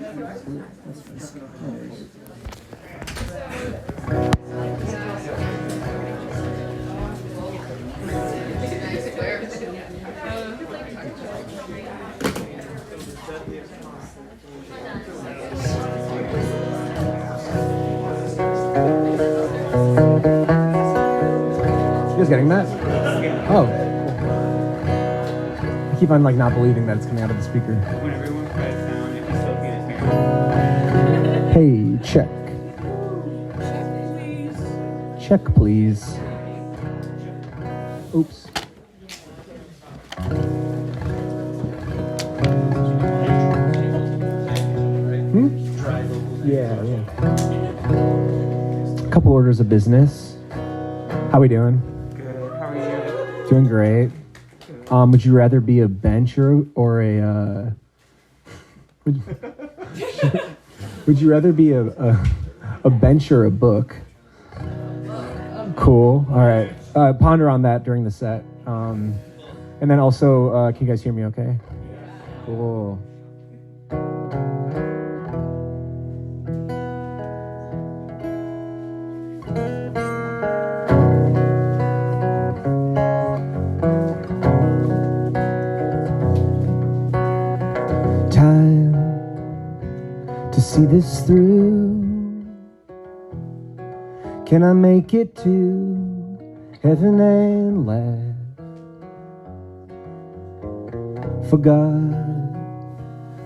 You guys getting that? Oh. I keep on not believing that it's coming out of the speaker. When everyone quiet down, you can still get his Hey, check. Check, please. Oops. Yeah. A couple orders of business. How we doing? Good. How are you? Doing great. Would you rather be a bench or a would you rather be a bench or a book? Cool. All right. Ponder on that during the set. And then also, can you guys hear me okay? Cool. Time to see this through. Can I make it to heaven and laugh? For God's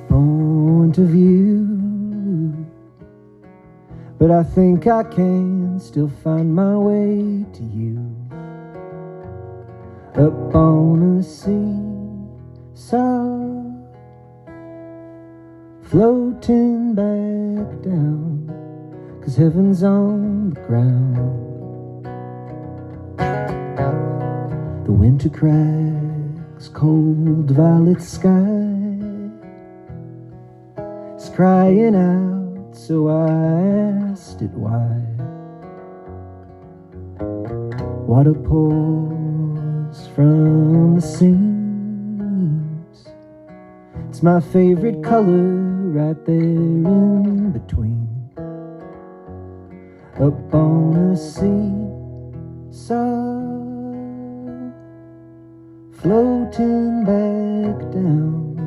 point of view, but I think I can still find my way to you. Up on a seesaw, floating back down, 'cause heaven's on the ground. The winter cracks, cold violet sky is crying out, so I asked it why. Water pours from the seams. It's my favorite color right there in between. Up on a seesaw, floating back down,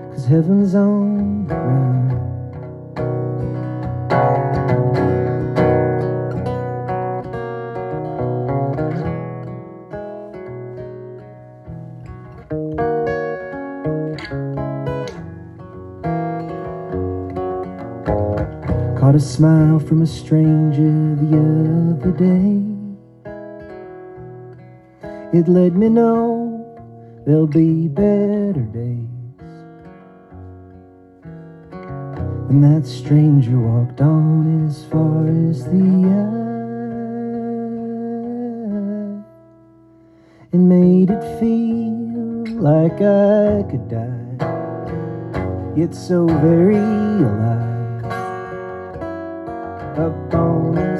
'cause heaven's on the ground. Caught a smile from a stranger the other day. It let me know there'll be better days. And that stranger walked on as far as the eye and made it feel like I could die, yet so very alive. Up on a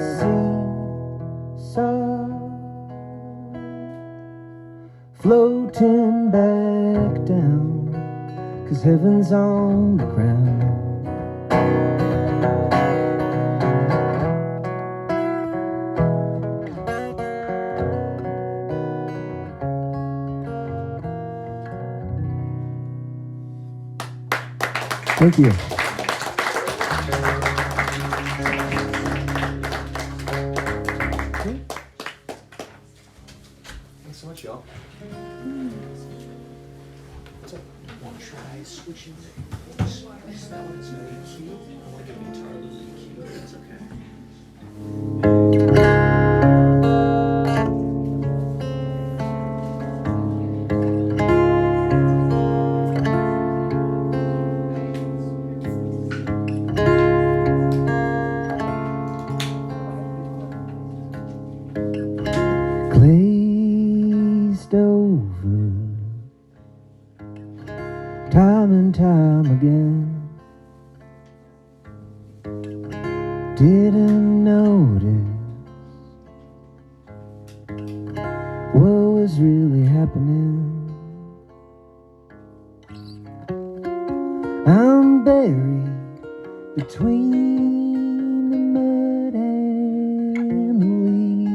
seesaw, floating back down, 'cause heaven's on the ground. Thank you. Thanks so much, y'all. What's up? Want to try switching the voice? That one is really cute. I want to give the guitar a little bit cute. It's okay. Glazed over, time and time again. Didn't notice what was really happening. I'm buried between the mud and the leaves.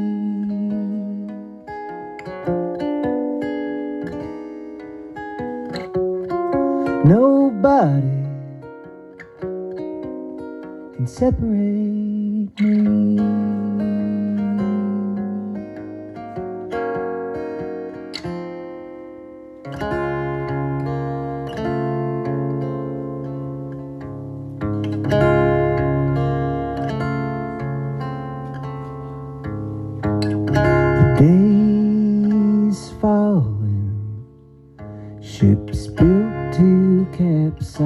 Nobody can separate me. Days falling, ships built to capsize.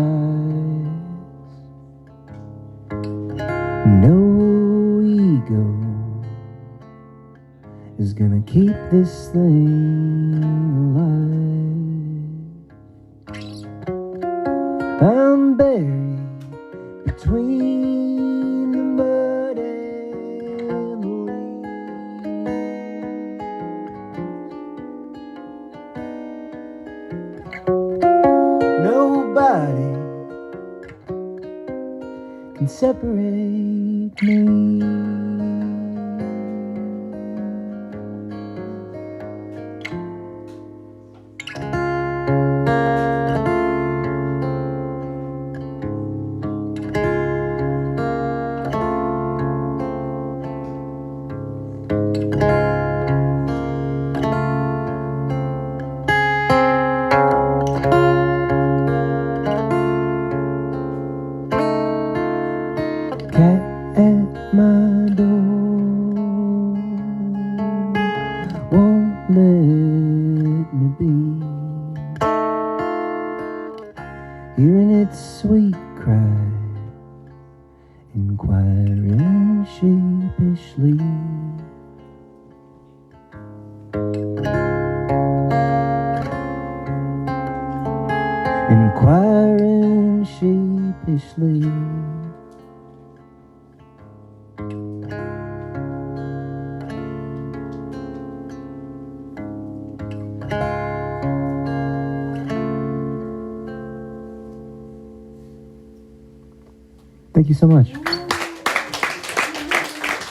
No ego is gonna keep this thing alive. I'm buried between the mud and the leaves. Nobody can separate me. Cat at my door won't let me be. Hearing its sweet cry, inquiring sheepishly. Inquiring sheepishly. Thank you so much.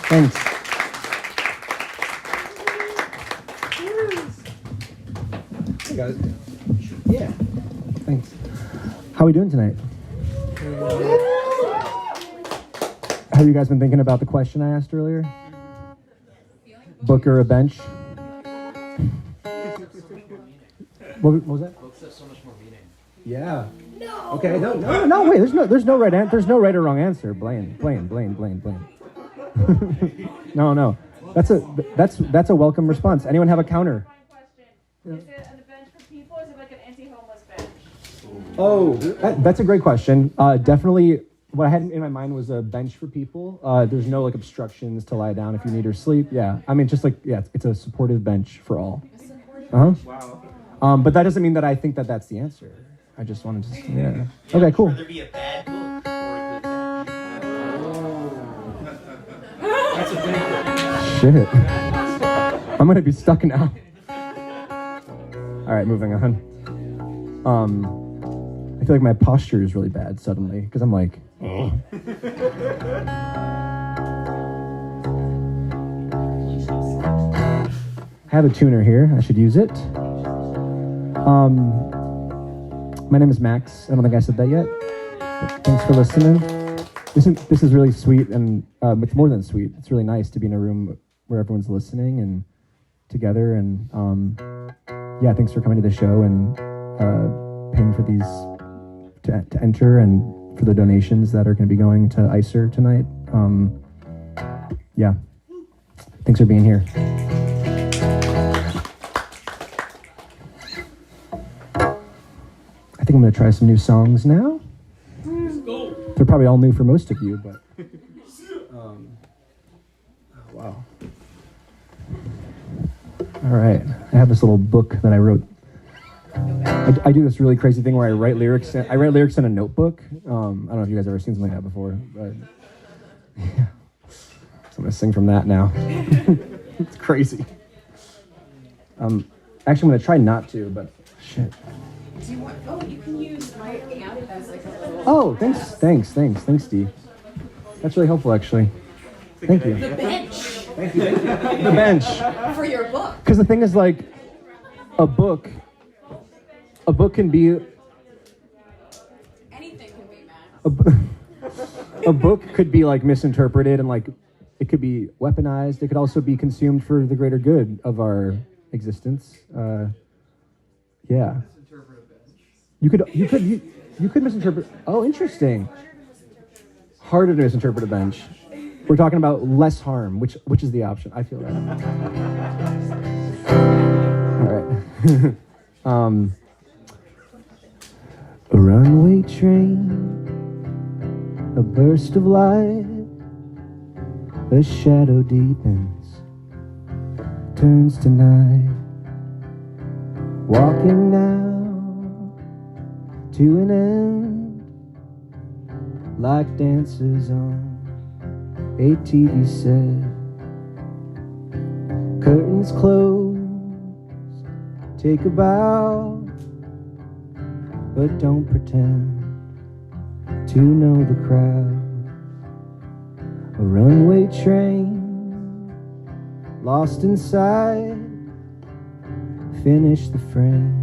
Thanks. Hey guys. Yeah. Thanks. How are we doing tonight? Have you guys been thinking about the question I asked earlier? Book or a bench? What was that? Books have so much more meaning. Yeah. No. Okay. No. Wait. There's no right There's no right or wrong answer. Blaine. No. That's a welcome response. Anyone have a counter? Is it a bench for people, or is it like an anti-homeless bench? Oh, that's a great question. Definitely, what I had in my mind was a bench for people. There's no like obstructions to lie down if you need or sleep. Yeah, I mean, just like it's a supportive bench for all. Wow. But that doesn't mean that I think that that's the answer. I just wanted to. Yeah. Okay. Cool. Would there be a bad book or a good bench? That's a big one. Shit. I'm gonna be stuck now. All right, moving on. I feel like my posture is really bad suddenly because I'm like. Oh. I have a tuner here. I should use it. My name is Max. I don't think I said that yet. Thanks for listening. This is really sweet, and it's more than sweet. It's really nice to be in a room where everyone's listening and together. And yeah, thanks for coming to the show and paying for these to enter and for the donations that are going to be going to ICER tonight. Yeah, thanks for being here. I think I'm going to try some new songs now. They're probably all new for most of you, but oh, wow. All right, I have this little book that I wrote. I do this really crazy thing where I write lyrics in a notebook. I don't know if you guys have ever seen something like that before, but yeah. So I'm gonna sing from that now. It's crazy. Actually, I'm gonna try not to, but shit. Do you want, oh, you can use my amp as like a little. Oh, thanks, Steve. That's really helpful, actually. Thank you. The bench The bench. for your book. Because the thing is, like, a book can be Anything can be mad. a book could be like misinterpreted, and like it could be weaponized. It could also be consumed for the greater good of our existence. Yeah. You could misinterpret. Oh, interesting. Harder to misinterpret a bench. We're talking about less harm. Which is the option? I feel that. All right. A runaway train, a burst of light, a shadow deepens, turns to night. Walking now to an end, like dancers on a TV set. Curtains close, take a bow, but don't pretend to know the crowd. A runaway train, lost inside, finish the frame,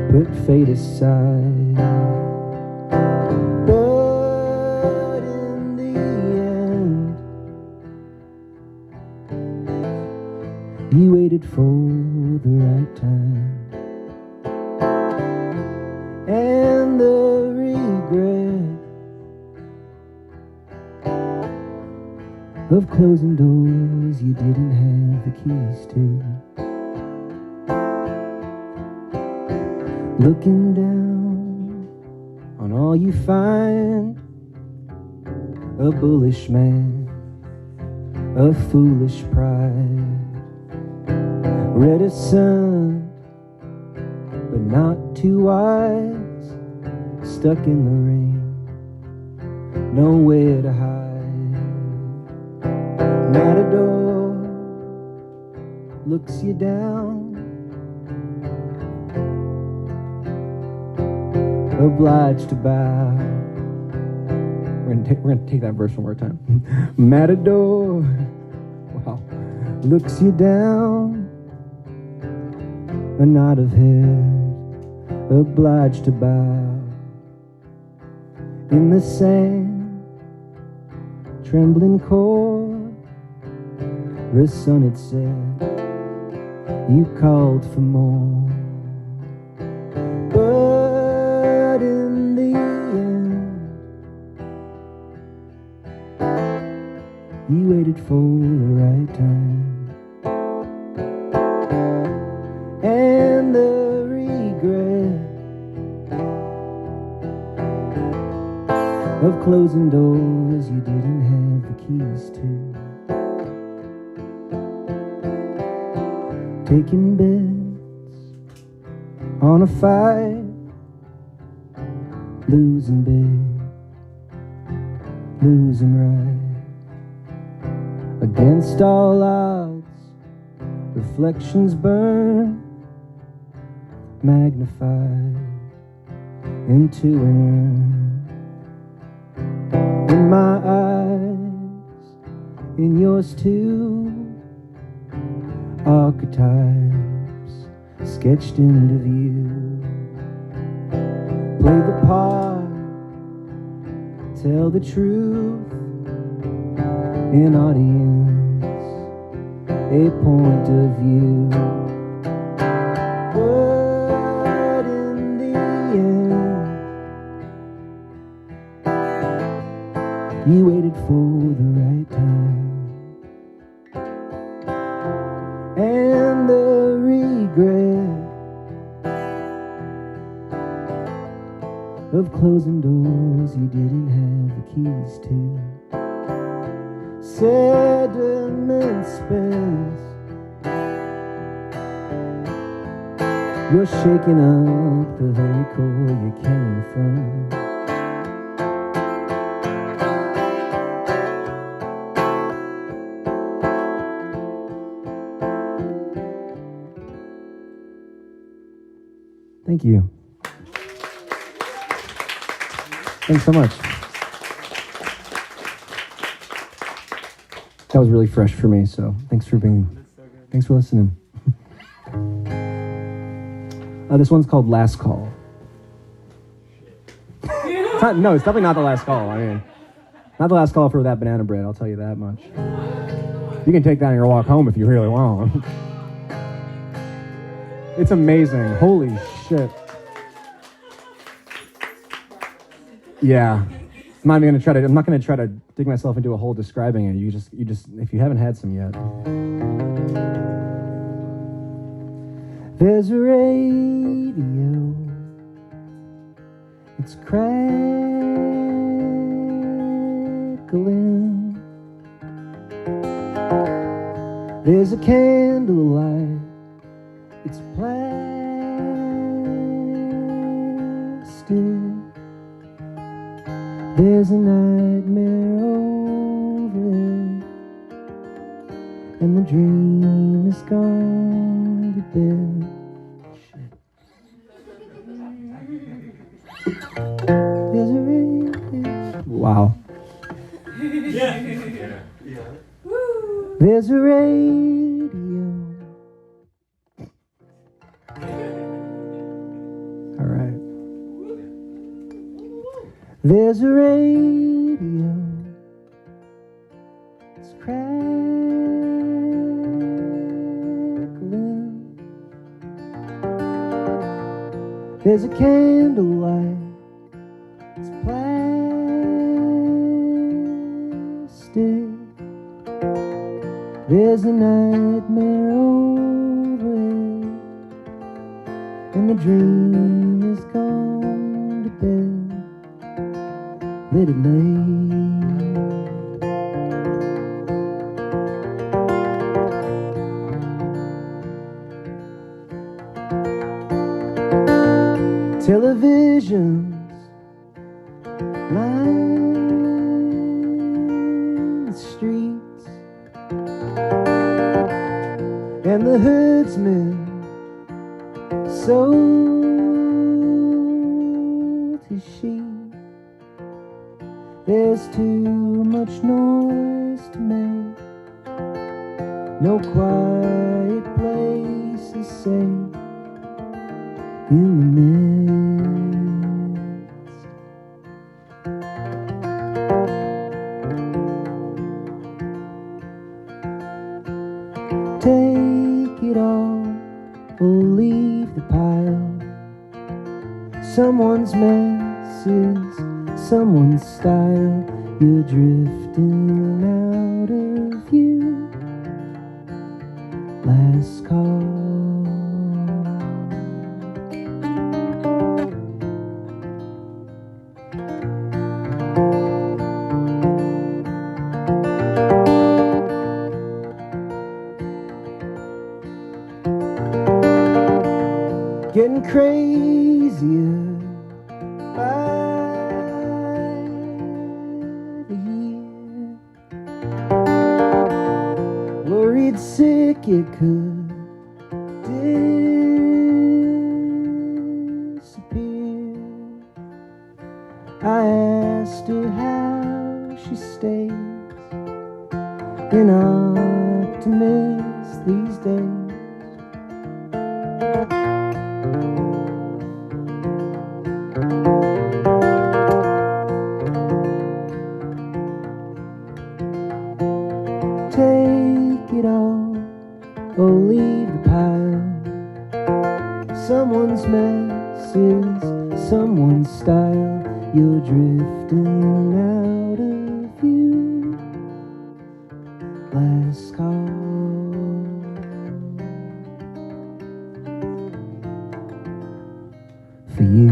put fate aside. But in the end, you waited for the right time. And the regret of closing doors you didn't have the keys to. Looking down on all you find, a bullish man, a foolish pride, reticent but not too wise, stuck in the rain, nowhere to hide. Matador looks you down, obliged to bow. We're gonna take that verse one more time. Matador, wow, looks you down, a nod of head, obliged to bow. In the sand, trembling core, the sun had set, you called for more. But in the end, you waited for the right time. And the regret of closing doors you didn't have the keys to. Taking bets on a fight, losing big, losing right. Against all odds, reflections burn, magnified into an urn. In my eyes, in yours too, archetypes sketched into view. Play the part, tell the truth, in audience, a point of view. But in the end, you waited for the right time. And the regret of closing doors you didn't have the keys to. Sediment spins, you're shaking up the very core you came from. Thank Thank you. Thanks so much. That was really fresh for me, so thanks for listening. This one's called Last Call. No, it's definitely not the last call. I mean, not the last call for that banana bread, I'll tell you that much. You can take that on your walk home if you really want. It's amazing. Holy shit. Yeah. I'm not gonna try to dig myself into a hole describing it. You just if you haven't had some yet. There's a radio. It's crackling. There's a candlelight. It's plastic. There's a nightmare over it, and the dream is gone to bed. Shit. There's a radio. Wow. There's a radio. All right. There's a radio. It's crackling. There's a candlelight. It's plastic. There's a nightmare over it, and the dream is gone to bed. Let it lay. Televisions line the streets, and the herdsman sold his sheep. There's too much noise to make, no quiet place is safe in the midst. Take it all or leave the pile. Someone's mess is someone's style. You're drifting out of view. Last call. Getting crazier by the year. Worried sick it could disappear. I asked her how she stays, an optimist these days. Take it all or leave the pile. Someone's mess is someone's style. You're drifting out of view. Last call. For you.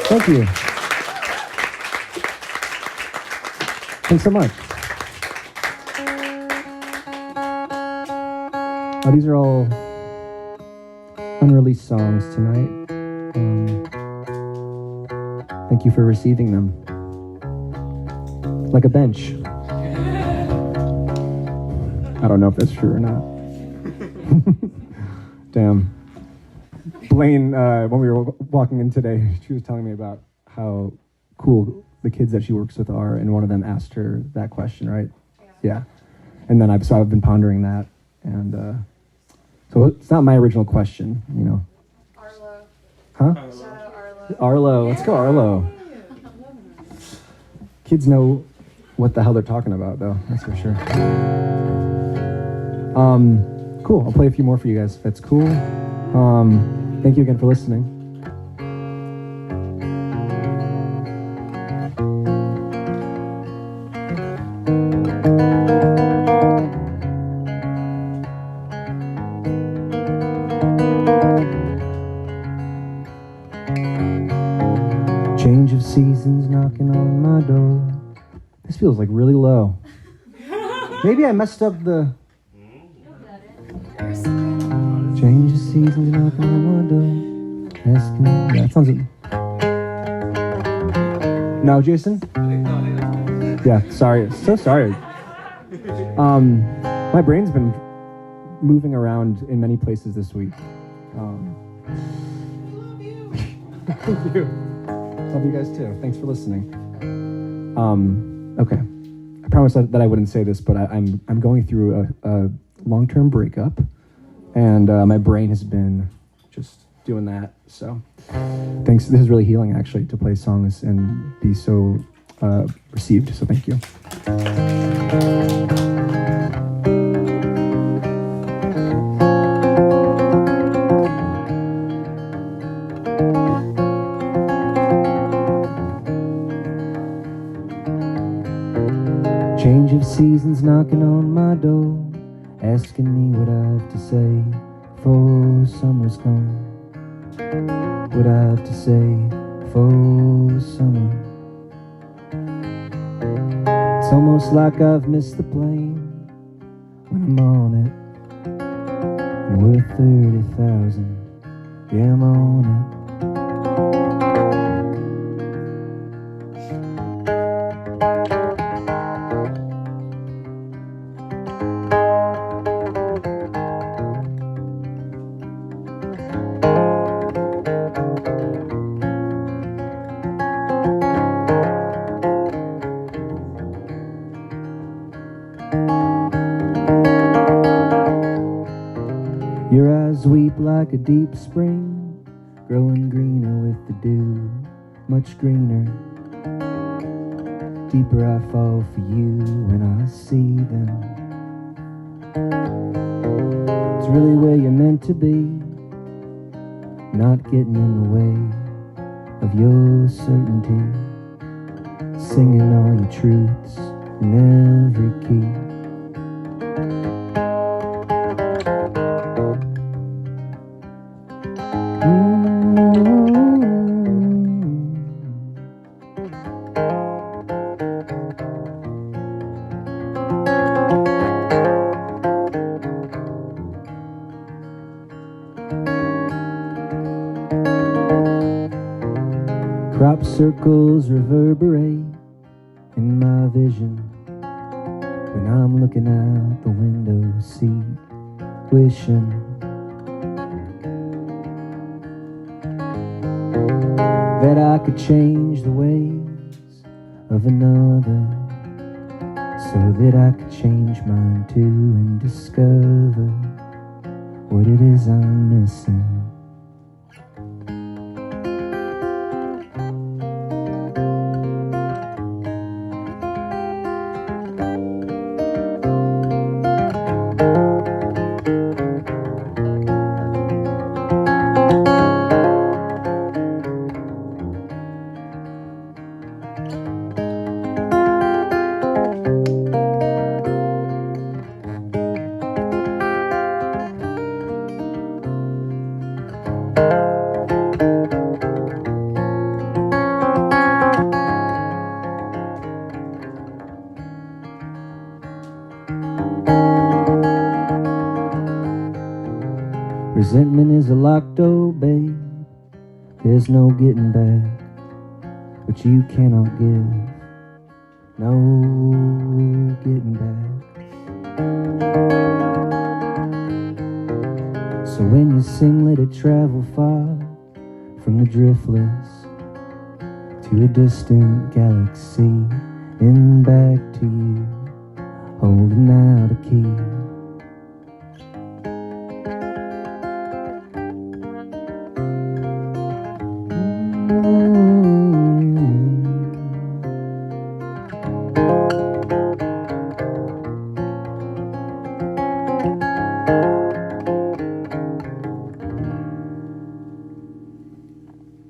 Thank you. Thanks so much. Oh, these are all unreleased songs tonight. Thank you for receiving them. Like a bench. I don't know if that's true or not. Damn. Blaine, when we were walking in today, she was telling me about how cool the kids that she works with are, and one of them asked her that question, right? Yeah. And then I've been pondering that, and so it's not my original question, you know. Arlo. Huh? Shout out Arlo. Arlo, let's go Arlo. Kids know what the hell they're talking about, though, that's for sure. Cool, I'll play a few more for you guys if that's cool. Thank you again for listening. Change of seasons knocking on my door. This feels like really low. Maybe I messed up the... Change of seasons knocking on my door. Asking... Yeah, that sounds... No, Jason? Yeah, sorry. So sorry. My brain's been moving around in many places this week. Thank you. Love you guys too. Thanks for listening. Okay. I promised that I wouldn't say this, but I'm going through a long-term breakup, and my brain has been just doing that. So thanks. This is really healing, actually, to play songs and be so received. So thank you. Change of seasons knocking on my door, asking me what I have to say for summer's gone. What I have to say for summer. It's almost like I've missed the plane when I'm on it. And we're 30,000, yeah, I'm on it. Your eyes weep like a deep spring, growing greener with the dew, much greener. Deeper I fall for you when I see them. It's really where you're meant to be, not getting in the way of your certainty, singing all your truths in every key. Crop circles reverberate in my vision when I'm looking out the window seat, wishing that I could change the ways of another, so that I could change mine too and discover what it is I'm missing. There's no getting back what you cannot give. No getting back. So when you sing, let it travel far from the driftless to a distant galaxy and back to you, holding out a key.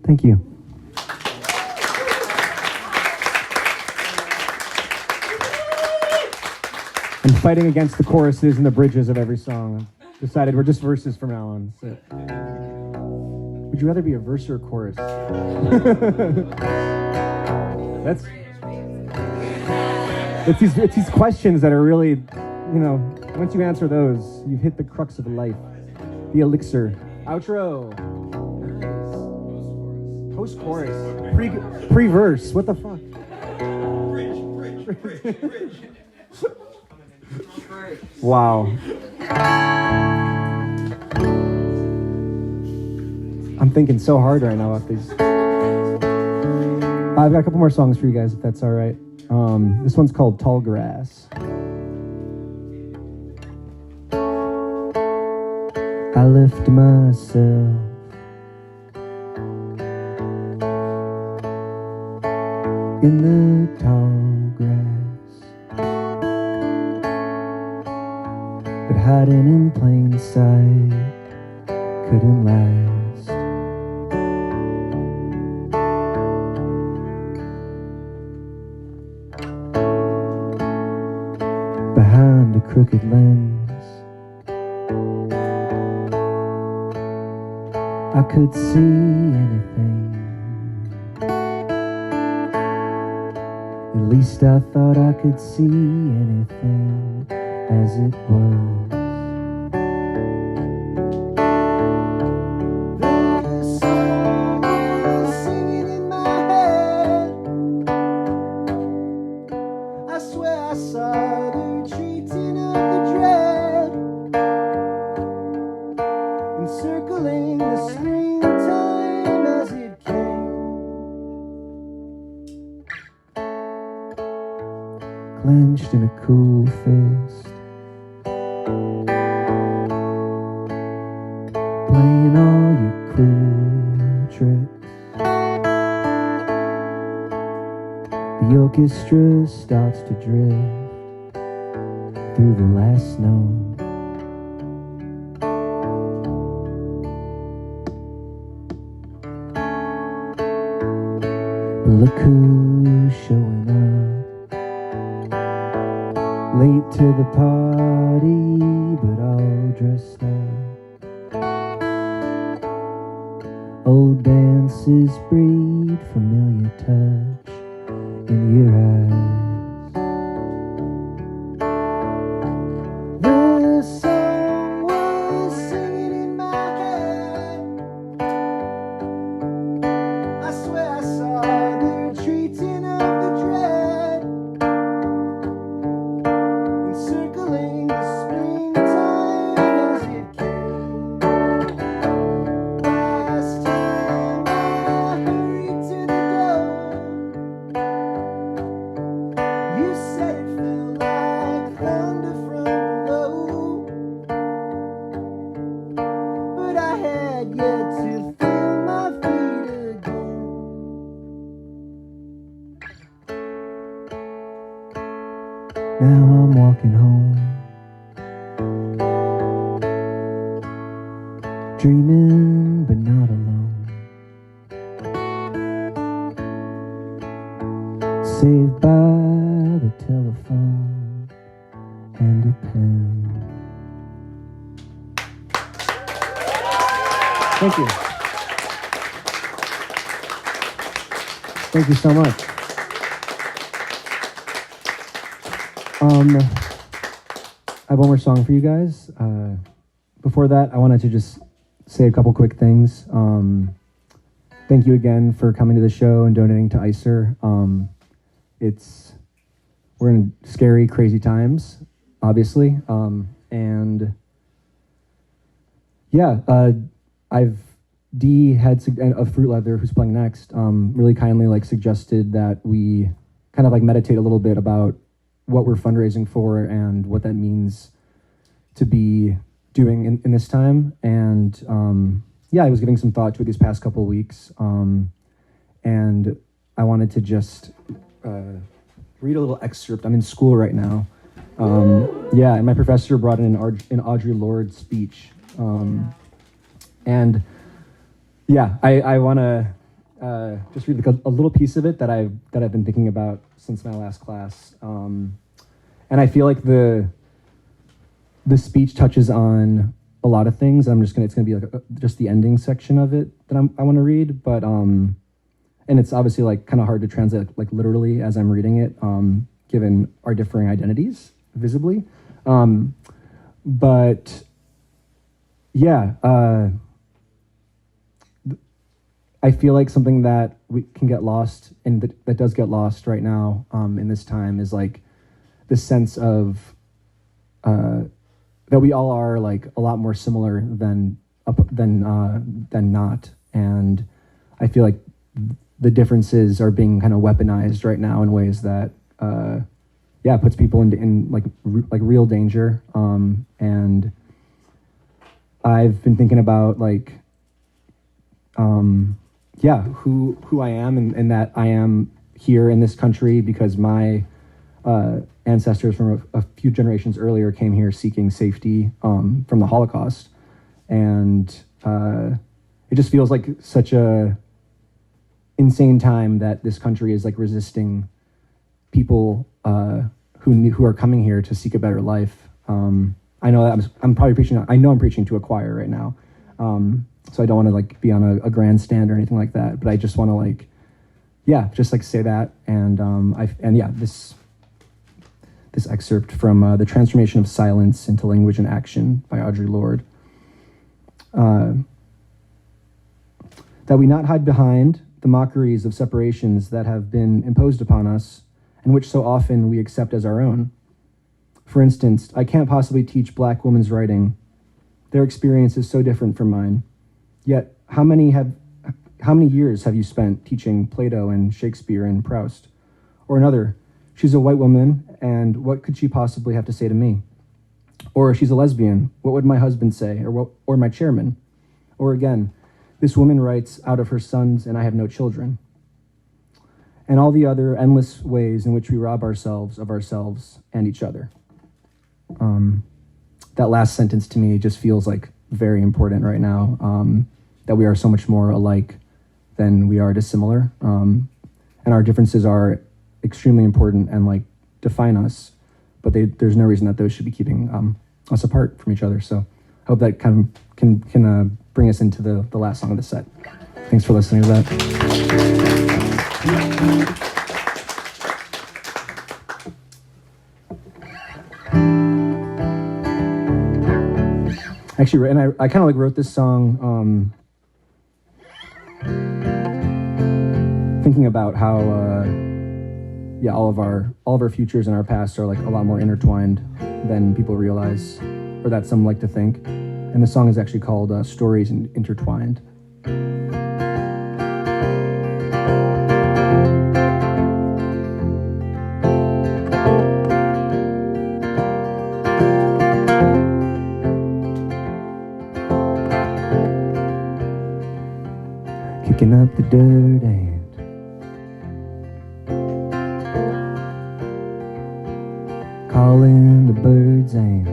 Thank you. I'm fighting against the choruses and the bridges of every song. I've decided we're just verses from now on. So. Would you rather be a verse or a chorus? It's these questions that are really, once you answer those, you've hit the crux of life, the elixir. Outro. Post-chorus. Pre-verse. What the fuck? Bridge. Wow. I'm thinking so hard right now about these. I've got a couple more songs for you guys, if that's all right. This one's called Tall Grass. I left myself in the tall grass, but hiding in plain sight couldn't last. Behind a crooked lens, I could see anything. At least I thought I could see anything as it was. The song was singing in my head. I swear I saw the retreating of the dread, encircling the springtime as it came. Clenched in a cool fist, playing all your cruel tricks. The orchestra starts to drift through the last snow. But look who's showing up, late to the party, but all dressed up. Old dances breed familiar touch in your eyes. The song was singing in my head. I swear I saw the retreating of the dread, encircling the springtime as it came. Last time I hurried to the door, you said it felt like thunder from below, but I had yet to feel my feet again. Now I'm walking home, dreaming but not alone, saved by the telephone and a pen. Thank you. Thank you so much. I have one more song for you guys. Before that, I wanted to just say a couple quick things. thank you again for coming to the show and donating to ICER. We're in scary, crazy times, obviously, and yeah, Dee had a Fruit Leather who's playing next. Really kindly suggested that we kind of meditate a little bit about what we're fundraising for and what that means to be doing in this time. And yeah, I was giving some thought to it these past couple of weeks, and I wanted to just read a little excerpt. I'm in school right now. Yeah, and my professor brought in an Audre Lorde speech. And yeah, I want to just read a little piece of it that I've been thinking about since my last class. And I feel like the speech touches on a lot of things. It's gonna be just the ending section of it that I want to read, but and it's obviously kind of hard to translate literally as I'm reading it, given our differing identities visibly. But yeah, I feel like something that we can get lost, and that does get lost right now in this time, is this sense of that we all are a lot more similar than not, and I feel like the differences are being kind of weaponized right now in ways that yeah, puts people in real danger. And I've been thinking about yeah, who I am, and that I am here in this country because my ancestors from a few generations earlier came here seeking safety from the Holocaust. And it just feels like such a insane time that this country is resisting people who are coming here to seek a better life. I know that I'm probably preaching. I know I'm preaching to a choir right now, so I don't want to be on a grandstand or anything like that. But I just want to yeah, just say that. And yeah, this excerpt from The Transformation of Silence into Language and Action by Audre Lorde. That we not hide behind the mockeries of separations that have been imposed upon us and which so often we accept as our own. For instance, I can't possibly teach Black women's writing. Their experience is so different from mine. Yet, how many years have you spent teaching Plato and Shakespeare and Proust? Or another, she's a white woman, and what could she possibly have to say to me? Or she's a lesbian, what would my husband say, or my chairman? Or again, this woman writes out of her sons, and I have no children. And all the other endless ways in which we rob ourselves of ourselves and each other. That last sentence to me just feels very important right now, that we are so much more alike than we are dissimilar. And our differences are extremely important and define us, but there's no reason that those should be keeping us apart from each other. So I hope that kind of can bring us into the last song of the set. Thanks for listening to that. Actually, and I kind of wrote this song thinking about how yeah, all of our futures and our past are a lot more intertwined than people realize, or that some like to think. And the song is actually called Stories Intertwined. Kicking up the dirt and calling the birds and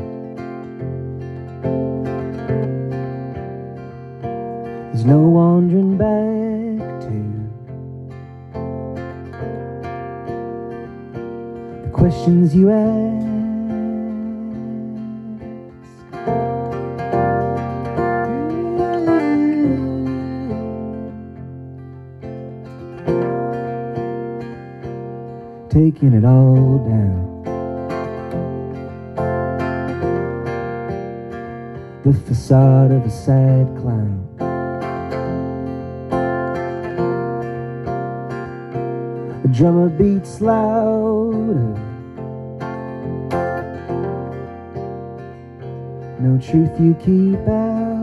there's no wandering back to the questions you ask. Taking it all down. The facade of a sad clown. drummer beats louder. No truth you keep out.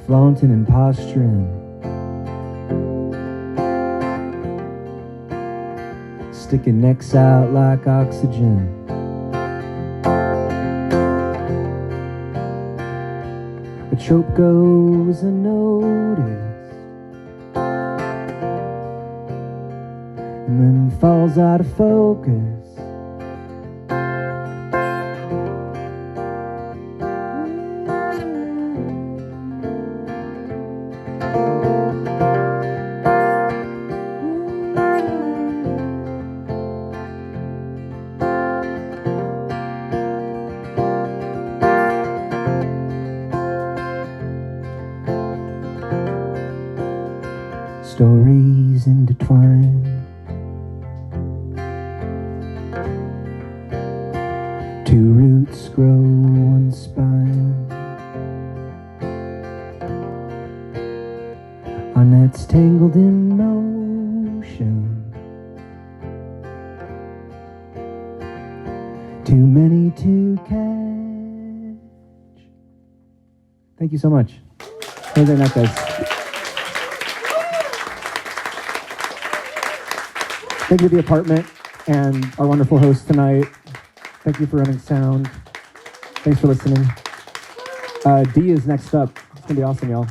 Flaunting and posturing, sticking necks out like oxygen. A trope goes unnoticed and then falls out of focus. Stories intertwined, two roots grow one spine. Our nets tangled in motion, too many to catch. Thank you so much. Have a great night, guys. Thank you to the apartment and our wonderful host tonight. Thank you for running sound. Thanks for listening. D is next up. It's going to be awesome, y'all.